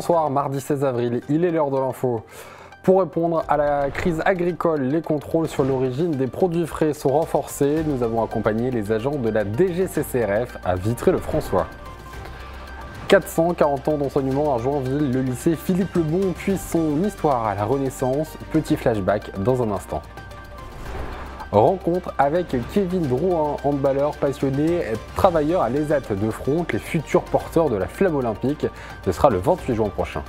Bonsoir, mardi 16 avril, il est l'heure de l'info. Pour répondre à la crise agricole, les contrôles sur l'origine des produits frais sont renforcés. Nous avons accompagné les agents de la DGCCRF à Vitry-le-François. 440 ans d'enseignement à Joinville, le lycée Philippe Lebon puise son histoire à la Renaissance. Petit flashback dans un instant. Rencontre avec Kevin Drouin, handballeur passionné, travailleur à l'ESAT de Fronte, les futurs porteurs de la flamme olympique. Ce sera le 28 juin prochain.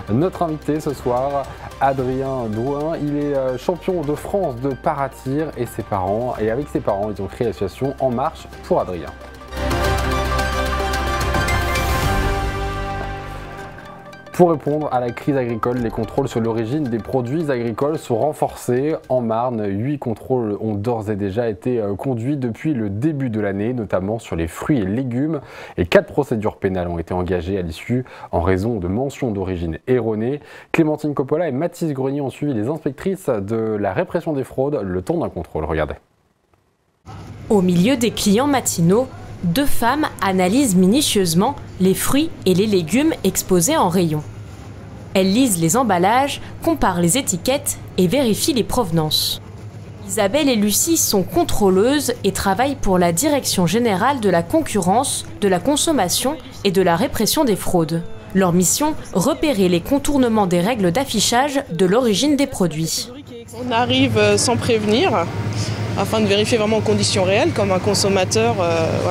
Notre invité ce soir, Adrien Drouin, il est champion de France de paratir et avec ses parents, ils ont créé l'association En Marche pour Adrien. Pour répondre à la crise agricole, les contrôles sur l'origine des produits agricoles sont renforcés. En Marne, 8 contrôles ont d'ores et déjà été conduits depuis le début de l'année, notamment sur les fruits et légumes. Et 4 procédures pénales ont été engagées à l'issue en raison de mentions d'origine erronée. Clémentine Coppola et Mathis Grenier ont suivi les inspectrices de la répression des fraudes le temps d'un contrôle. Regardez. Au milieu des clients matinaux, 2 femmes analysent minutieusement les fruits et les légumes exposés en rayon. Elles lisent les emballages, comparent les étiquettes et vérifient les provenances. Isabelle et Lucie sont contrôleuses et travaillent pour la Direction générale de la concurrence, de la consommation et de la répression des fraudes. Leur mission, repérer les contournements des règles d'affichage de l'origine des produits. On arrive sans prévenir, afin de vérifier vraiment en conditions réelles, comme un consommateur,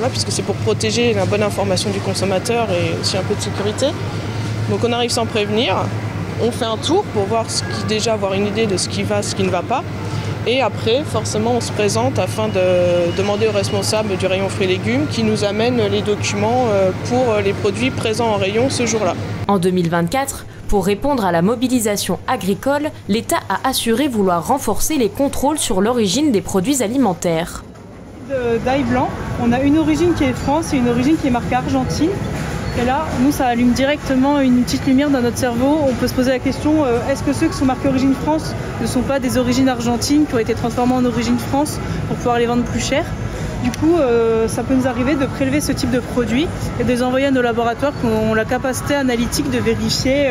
puisque c'est pour protéger la bonne information du consommateur et aussi un peu de sécurité. Donc on arrive sans prévenir, on fait un tour pour voir déjà avoir une idée de ce qui va, ce qui ne va pas. Et après, forcément, on se présente afin de demander aux responsables du rayon fruits et légumes qui nous amènent les documents pour les produits présents en rayon ce jour-là. En 2024, pour répondre à la mobilisation agricole, l'État a assuré vouloir renforcer les contrôles sur l'origine des produits alimentaires. D'ail blanc, on a une origine qui est France et une origine qui est marquée Argentine. Et là, nous, ça allume directement une petite lumière dans notre cerveau. On peut se poser la question, est-ce que ceux qui sont marqués origine France ne sont pas des origines argentines qui ont été transformées en origine France pour pouvoir les vendre plus cher ? Du coup, ça peut nous arriver de prélever ce type de produits et de les envoyer à nos laboratoires qui ont la capacité analytique de vérifier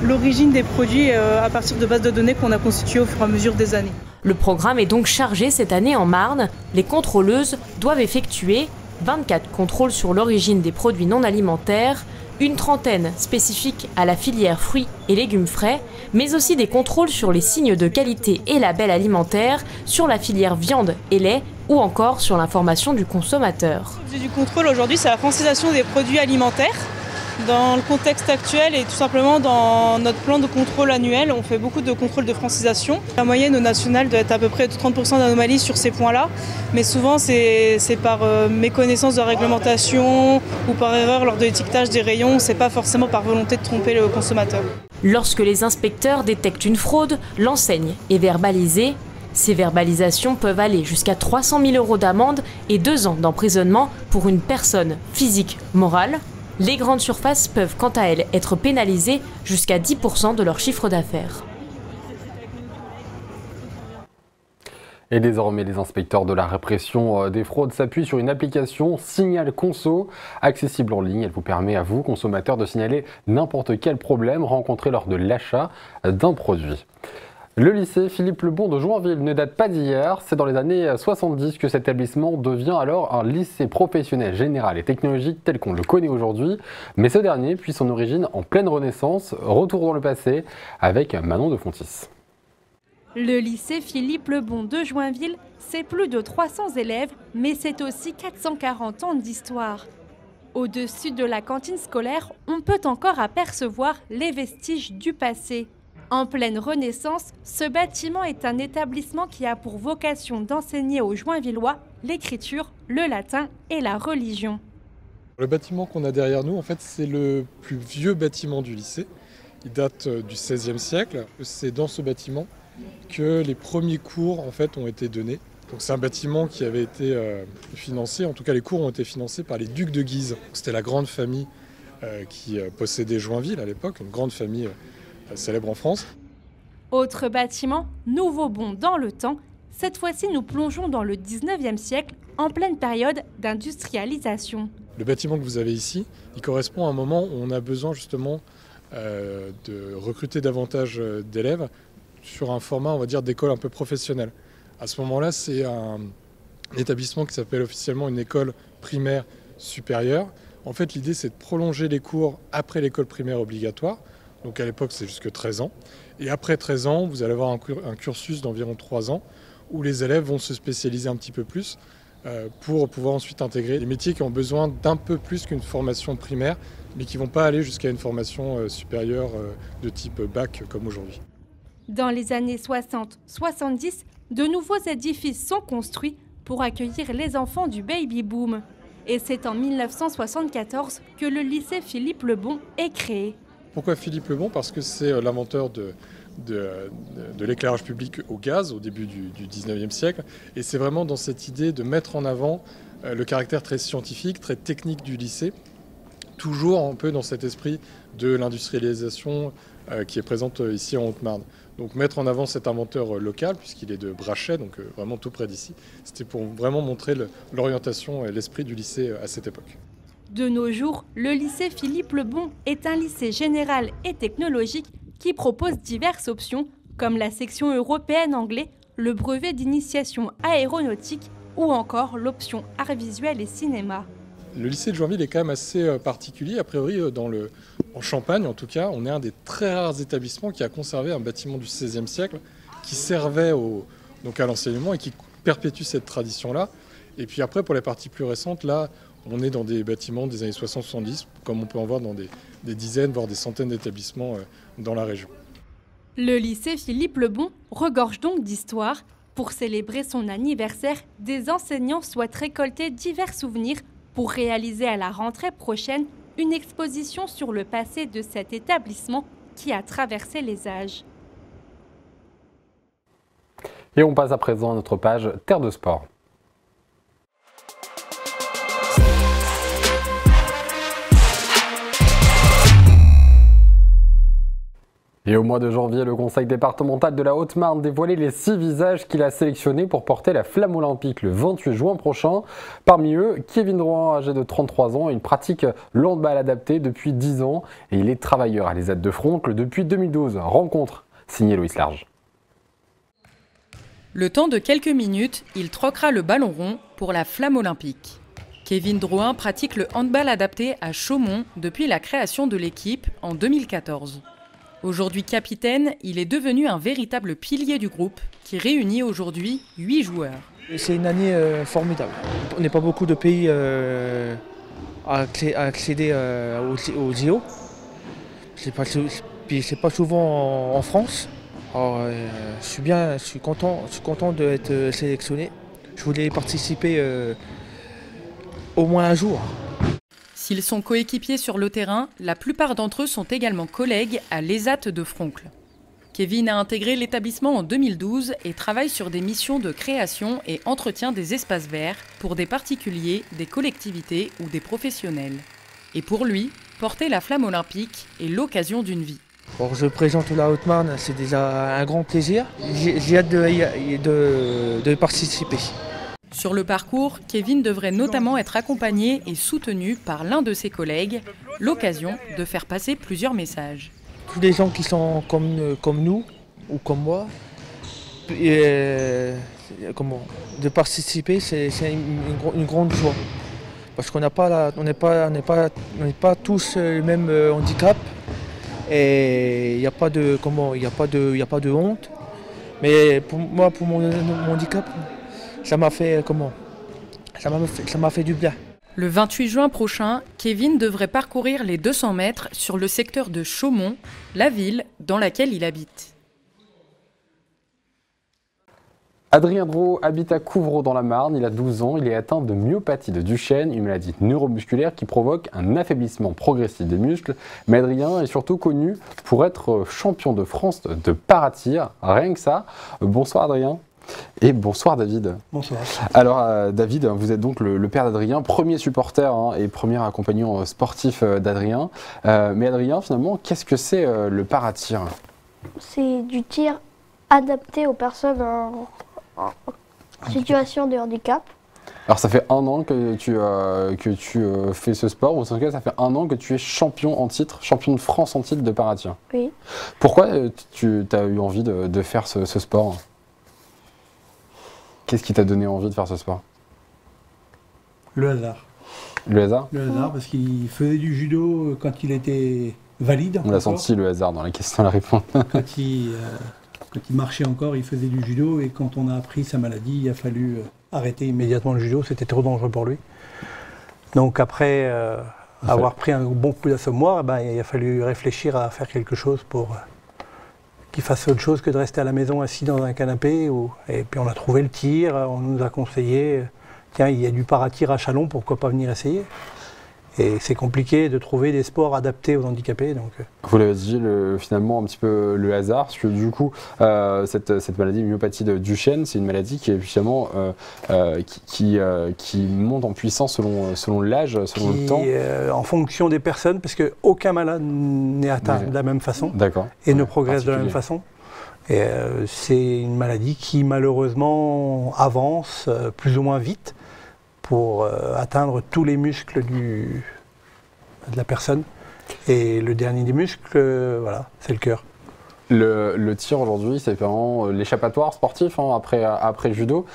l'origine des produits à partir de bases de données qu'on a constituées au fur et à mesure des années. Le programme est donc chargé cette année en Marne. Les contrôleuses doivent effectuer 24 contrôles sur l'origine des produits non alimentaires, une trentaine spécifiques à la filière fruits et légumes frais, mais aussi des contrôles sur les signes de qualité et labels alimentaires, sur la filière viande et lait ou encore sur l'information du consommateur. L'objet du contrôle aujourd'hui, c'est la francisation des produits alimentaires. Dans le contexte actuel et tout simplement dans notre plan de contrôle annuel, on fait beaucoup de contrôles de francisation. La moyenne au national doit être à peu près de 30% d'anomalies sur ces points-là, mais souvent c'est par méconnaissance de réglementation ou par erreur lors de l'étiquetage des rayons, c'est pas forcément par volonté de tromper le consommateur. Lorsque les inspecteurs détectent une fraude, l'enseigne est verbalisée. Ces verbalisations peuvent aller jusqu'à 300 000 € d'amende et 2 ans d'emprisonnement pour une personne physique morale. Les grandes surfaces peuvent quant à elles être pénalisées jusqu'à 10% de leur chiffre d'affaires. Et désormais, les inspecteurs de la répression des fraudes s'appuient sur une application Signal Conso, accessible en ligne. Elle vous permet à vous, consommateurs, de signaler n'importe quel problème rencontré lors de l'achat d'un produit. Le lycée Philippe Lebon de Joinville ne date pas d'hier, c'est dans les années 70 que cet établissement devient alors un lycée professionnel général et technologique tel qu'on le connaît aujourd'hui, mais ce dernier puise son origine en pleine Renaissance, retour dans le passé avec Manon de Fontis. Le lycée Philippe Lebon de Joinville, c'est plus de 300 élèves, mais c'est aussi 440 ans d'histoire. Au-dessus de la cantine scolaire, on peut encore apercevoir les vestiges du passé. En pleine Renaissance, ce bâtiment est un établissement qui a pour vocation d'enseigner aux Joinvillois l'écriture, le latin et la religion. Le bâtiment qu'on a derrière nous, en fait, c'est le plus vieux bâtiment du lycée. Il date du XVIe siècle. C'est dans ce bâtiment que les premiers cours en fait, ont été donnés. Donc c'est un bâtiment qui avait été financé, en tout cas les cours ont été financés par les ducs de Guise. C'était la grande famille qui possédait Joinville à l'époque, une grande famille célèbre en France. Autre bâtiment, nouveau bond dans le temps. Cette fois-ci, nous plongeons dans le 19e siècle, en pleine période d'industrialisation. Le bâtiment que vous avez ici, il correspond à un moment où on a besoin justement de recruter davantage d'élèves sur un format, on va dire, d'école un peu professionnelle. À ce moment-là, c'est un établissement qui s'appelle officiellement une école primaire supérieure. En fait, l'idée, c'est de prolonger les cours après l'école primaire obligatoire. Donc à l'époque, c'est jusque 13 ans. Et après 13 ans, vous allez avoir un cursus d'environ 3 ans où les élèves vont se spécialiser un petit peu plus pour pouvoir ensuite intégrer les métiers qui ont besoin d'un peu plus qu'une formation primaire, mais qui ne vont pas aller jusqu'à une formation supérieure de type bac comme aujourd'hui. Dans les années 60-70, de nouveaux édifices sont construits pour accueillir les enfants du baby-boom. Et c'est en 1974 que le lycée Philippe Lebon est créé. Pourquoi Philippe Lebon? Parce que c'est l'inventeur de l'éclairage public au gaz au début du 19e siècle. Et c'est vraiment dans cette idée de mettre en avant le caractère très scientifique, très technique du lycée, toujours un peu dans cet esprit de l'industrialisation qui est présente ici en Haute-Marne. Donc mettre en avant cet inventeur local, puisqu'il est de Brachet, donc vraiment tout près d'ici, c'était pour vraiment montrer l'orientation et l'esprit du lycée à cette époque. De nos jours, le lycée Philippe Lebon est un lycée général et technologique qui propose diverses options, comme la section européenne anglais, le brevet d'initiation aéronautique ou encore l'option art visuel et cinéma. Le lycée de Joinville est quand même assez particulier. A priori, en Champagne, en tout cas, on est un des très rares établissements qui a conservé un bâtiment du XVIe siècle qui servait donc à l'enseignement et qui perpétue cette tradition-là. Et puis après, pour les parties plus récentes, là, on est dans des bâtiments des années 60-70, comme on peut en voir dans des dizaines, voire des centaines d'établissements dans la région. Le lycée Philippe Lebon regorge donc d'histoire. Pour célébrer son anniversaire, des enseignants souhaitent récolter divers souvenirs pour réaliser à la rentrée prochaine une exposition sur le passé de cet établissement qui a traversé les âges. Et on passe à présent à notre page Terre de Sport. Et au mois de janvier, le conseil départemental de la Haute-Marne dévoilait les 6 visages qu'il a sélectionnés pour porter la flamme olympique le 28 juin prochain. Parmi eux, Kevin Drouin, âgé de 33 ans, il pratique le handball adapté depuis 10 ans et il est travailleur à l'ESAT de Froncle depuis 2012. Rencontre signée Loïs Large. Le temps de quelques minutes, il troquera le ballon rond pour la flamme olympique. Kevin Drouin pratique le handball adapté à Chaumont depuis la création de l'équipe en 2014. Aujourd'hui capitaine, il est devenu un véritable pilier du groupe qui réunit aujourd'hui 8 joueurs. C'est une année formidable. On n'est pas beaucoup de pays à accéder aux JO. C'est pas souvent en France. Alors, je suis content d'être sélectionné. Je voulais participer au moins un jour. S'ils sont coéquipiers sur le terrain, la plupart d'entre eux sont également collègues à l'ESAT de Froncle. Kevin a intégré l'établissement en 2012 et travaille sur des missions de création et entretien des espaces verts pour des particuliers, des collectivités ou des professionnels. Et pour lui, porter la flamme olympique est l'occasion d'une vie. Bon, je présente la Haute-Marne, c'est déjà un grand plaisir. J'ai hâte de participer. Sur le parcours, Kevin devrait notamment être accompagné et soutenu par l'un de ses collègues, l'occasion de faire passer plusieurs messages. Tous les gens qui sont comme nous ou comme moi, de participer, c'est une grande joie. Parce qu'on n'est pas tous le même handicap et il n'y a pas de honte. Mais pour moi, pour mon handicap, ça m'a fait du bien. Le 28 juin prochain, Kevin devrait parcourir les 200 mètres sur le secteur de Chaumont, la ville dans laquelle il habite. Adrien Drault habite à Couvreau dans la Marne, il a 12 ans, il est atteint de myopathie de Duchenne, une maladie neuromusculaire qui provoque un affaiblissement progressif des muscles. Mais Adrien est surtout connu pour être champion de France de paratir, rien que ça. Bonsoir Adrien. Et bonsoir David. Bonsoir. Alors David, vous êtes donc le père d'Adrien, premier supporter et premier accompagnant sportif d'Adrien. Mais Adrien, finalement, qu'est-ce que c'est le paratir? C'est du tir adapté aux personnes en situation de handicap. Alors ça fait 1 an que tu fais ce sport, ou en tout cas ça fait 1 an que tu es champion en titre, champion de France en titre de para-tir. Oui. Pourquoi tu as eu envie de faire ce sport? Qu'est-ce qui t'a donné envie de faire ce sport? Le hasard. Le hasard? Le hasard, parce qu'il faisait du judo quand il était valide. On l'a senti le hasard dans la question, la réponse. Quand il marchait encore, il faisait du judo, et quand on a appris sa maladie, il a fallu arrêter immédiatement le judo, c'était trop dangereux pour lui. Donc après avoir pris un bon coup d'assommoir, il a fallu réfléchir à faire quelque chose pour qu'il fasse autre chose que de rester à la maison assis dans un canapé. Et puis on a trouvé le tir, on nous a conseillé, tiens, il y a du para-tir à Châlons, pourquoi pas venir essayer? Et c'est compliqué de trouver des sports adaptés aux handicapés. Donc. Vous l'avez dit, finalement un petit peu le hasard, parce que du coup, cette maladie, myopathie de Duchenne, c'est une maladie qui est finalement qui monte en puissance selon l'âge, selon le temps. En fonction des personnes, parce qu'aucun malade n'est atteint de la même façon et ne progresse de la même façon. Et c'est une maladie qui malheureusement avance plus ou moins vite pour atteindre tous les muscles de la personne. Et le dernier des muscles, voilà, c'est le cœur. Le tir aujourd'hui, c'est vraiment l'échappatoire sportif après le judo.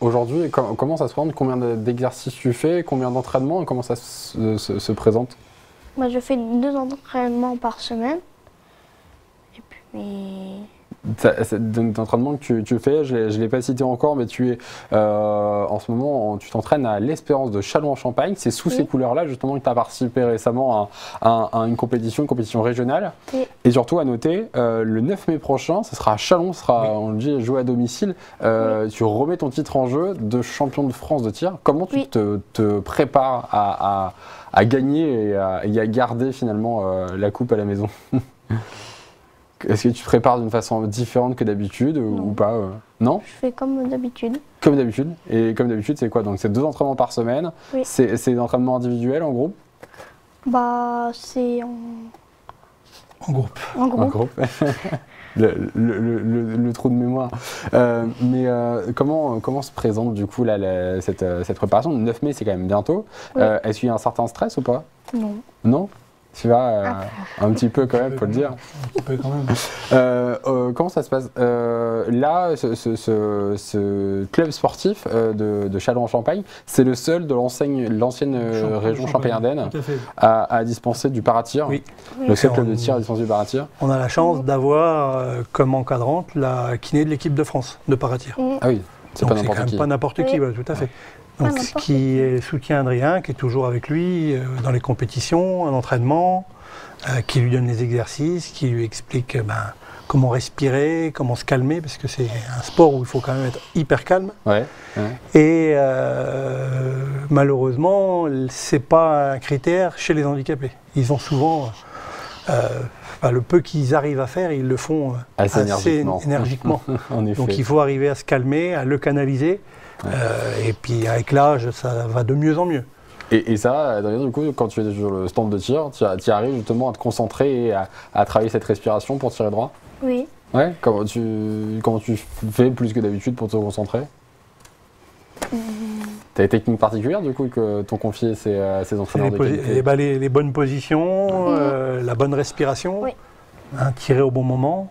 Aujourd'hui, comment ça se présente? Combien d'exercices tu fais? Combien d'entraînements? Et comment ça se présente? Moi, je fais 2 entraînements par semaine. Et puis... L'entraînement que tu fais, je ne l'ai pas cité encore, mais tu es en ce moment, tu t'entraînes à l'Espérance de Châlons-en-Champagne. C'est sous ces couleurs-là justement que tu as participé récemment à une compétition régionale. Oui. Et surtout à noter, le 9 mai prochain, ce sera à Châlons, on le dit, joué à domicile. Tu remets ton titre en jeu de champion de France de tir. Comment tu te prépares à gagner et à garder finalement la coupe à la maison? Est-ce que tu te prépares d'une façon différente que d'habitude ou pas Non? Je fais comme d'habitude. Comme d'habitude? Et comme d'habitude, c'est quoi? Donc c'est 2 entraînements par semaine. Oui. C'est des entraînements individuels en groupe? C'est en groupe. En groupe. le trou de mémoire. Mais comment se présente du coup cette préparation? Le 9 mai, c'est quand même bientôt. Oui. Est-ce qu'il y a un certain stress ou pas? Non. Non? Tu vas un petit peu quand même, faut le dire. Un petit peu quand même. Comment ça se passe là, ce club sportif de Châlons-en-Champagne, c'est le seul de l'ancienne région Champagne-Ardenne à dispenser du para-tir. Oui. Le seul club de tir à dispenser du para-tir. On a la chance d'avoir comme encadrante la kiné de l'équipe de France de para-tir. Ah oui, c'est pas n'importe qui. C'est quand même pas n'importe qui, tout à fait. Donc, qui soutient Adrien, qui est toujours avec lui dans les compétitions, à l'entraînement, qui lui donne les exercices, qui lui explique comment respirer, comment se calmer, parce que c'est un sport où il faut quand même être hyper calme. Ouais. Et malheureusement, c'est pas un critère chez les handicapés. Ils ont souvent, le peu qu'ils arrivent à faire, ils le font assez énergiquement. En effet. Donc il faut arriver à se calmer, à le canaliser. Et puis avec l'âge, ça va de mieux en mieux. Et ça, Adrien, du coup, quand tu es sur le stand de tir, tu arrives justement à te concentrer et à travailler cette respiration pour tirer droit? Oui. Ouais. Comment tu fais plus que d'habitude pour te concentrer? Tu as des techniques particulières du coup que t'ont confié ces entraîneurs de qualité? Les bonnes positions, la bonne respiration, tirer au bon moment.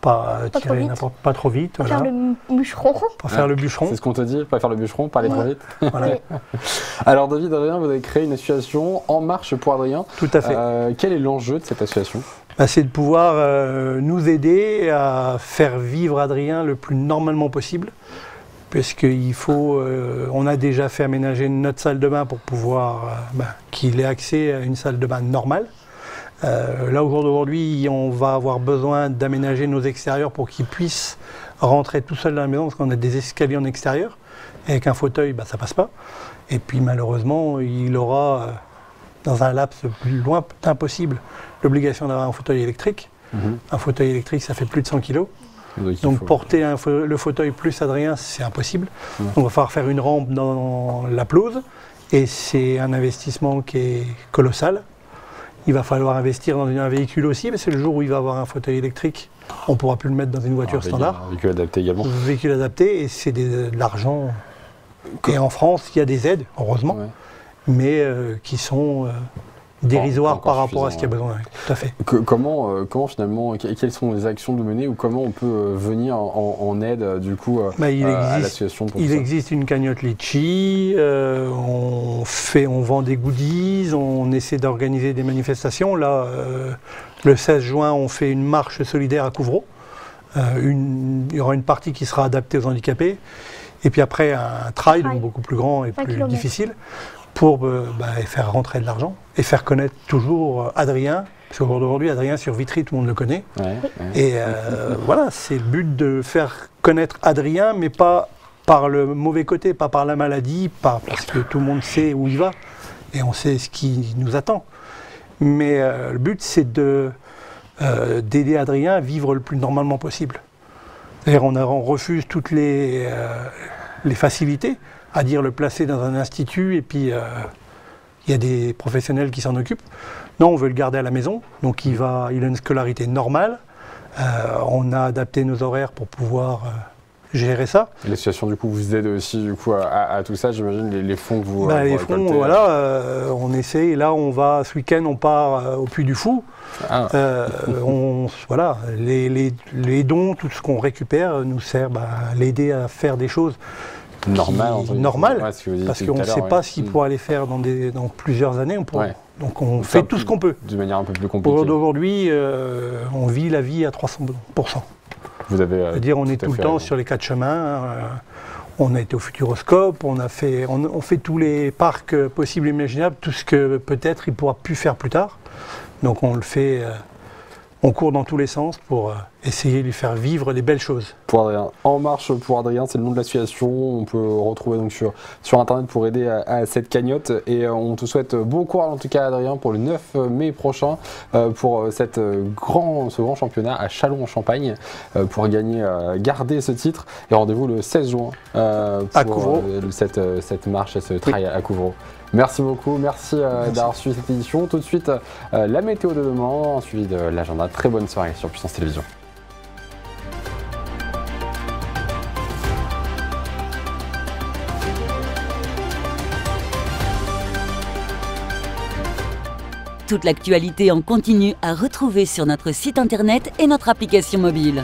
Pas tirer pas trop vite. Pas faire le bûcheron. Pas faire le bûcheron. C'est ce qu'on te dit, pas faire le bûcheron, pas aller trop vite. Voilà. Alors David, Adrien, vous avez créé une association En Marche pour Adrien. Tout à fait. Quel est l'enjeu de cette association? C'est de pouvoir nous aider à faire vivre Adrien le plus normalement possible. Parce qu'il faut, on a déjà fait aménager notre salle de bain pour pouvoir qu'il ait accès à une salle de bain normale. Là, au jour d'aujourd'hui, on va avoir besoin d'aménager nos extérieurs pour qu'ils puissent rentrer tout seul dans la maison, parce qu'on a des escaliers en extérieur. Et avec un fauteuil, ça passe pas. Et puis malheureusement, il aura, dans un laps le plus lointain possible, l'obligation d'avoir un fauteuil électrique. Un fauteuil électrique, ça fait plus de 100 kg. Donc porter le fauteuil plus Adrien, c'est impossible. On va falloir faire une rampe dans la pelouse. Et c'est un investissement qui est colossal. Il va falloir investir dans un véhicule aussi, mais c'est le jour où il va avoir un fauteuil électrique, on ne pourra plus le mettre dans une voiture standard. Un véhicule adapté également. Un véhicule adapté, et c'est de l'argent Et en France, il y a des aides, heureusement, mais qui sont dérisoires par rapport à ce qu'il y a besoin. Tout à fait. Comment finalement, quelles sont les actions de mener ou comment on peut venir en aide du coup à l'association pour Il ça existe une cagnotte Litchi, on vend des goodies, on essaie d'organiser des manifestations. Là, le 16 juin, on fait une marche solidaire à Couvreau. Il y aura une partie qui sera adaptée aux handicapés. Et puis après, un trail, donc beaucoup plus grand et plus difficile, pour faire rentrer de l'argent et faire connaître toujours Adrien. Parce qu'aujourd'hui, Adrien sur Vitry, tout le monde le connaît. Et voilà, c'est le but de faire connaître Adrien, mais pas par le mauvais côté, pas par la maladie, pas parce que tout le monde sait où il va et on sait ce qui nous attend. Mais le but, c'est d'aider Adrien à vivre le plus normalement possible. C'est-à-dire on refuse toutes les facilités, à dire le placer dans un institut et puis il y a des professionnels qui s'en occupent. Non, on veut le garder à la maison, donc il a une scolarité normale. On a adapté nos horaires pour pouvoir gérer ça. Et l'association du coup vous aide aussi du coup à tout ça, j'imagine les fonds que vous les fonds, voilà, on essaie. Et là, ce week-end, on part au Puy du Fou. Voilà, les dons, tout ce qu'on récupère nous sert à l'aider à faire des choses normales, parce qu'on ne sait pas ce qu'il pourra les faire dans plusieurs années. Donc on fait tout ce qu'on peut. De manière un peu plus compliquée. Aujourd'hui, on vit la vie à 300%. C'est-à-dire on est tout le temps sur les 4 chemins. On a été au Futuroscope, on fait tous les parcs possibles et imaginables, tout ce que peut-être il ne pourra plus faire plus tard. Donc on le fait, on court dans tous les sens pour essayer de lui faire vivre des belles choses. Pour Adrien. En marche pour Adrien, c'est le nom de l'association. On peut retrouver donc sur internet pour aider à cette cagnotte. Et on te souhaite bon courage en tout cas Adrien pour le 9 mai prochain pour ce grand championnat à Châlons-en-Champagne pour garder ce titre. Et rendez-vous le 16 juin pour cette marche et ce trail à Couvreau. Merci beaucoup, merci d'avoir suivi cette édition. Tout de suite, la météo de demain, suivi de l'agenda. Très bonne soirée sur Puissance Télévision. Toute l'actualité en continu à retrouver sur notre site internet et notre application mobile.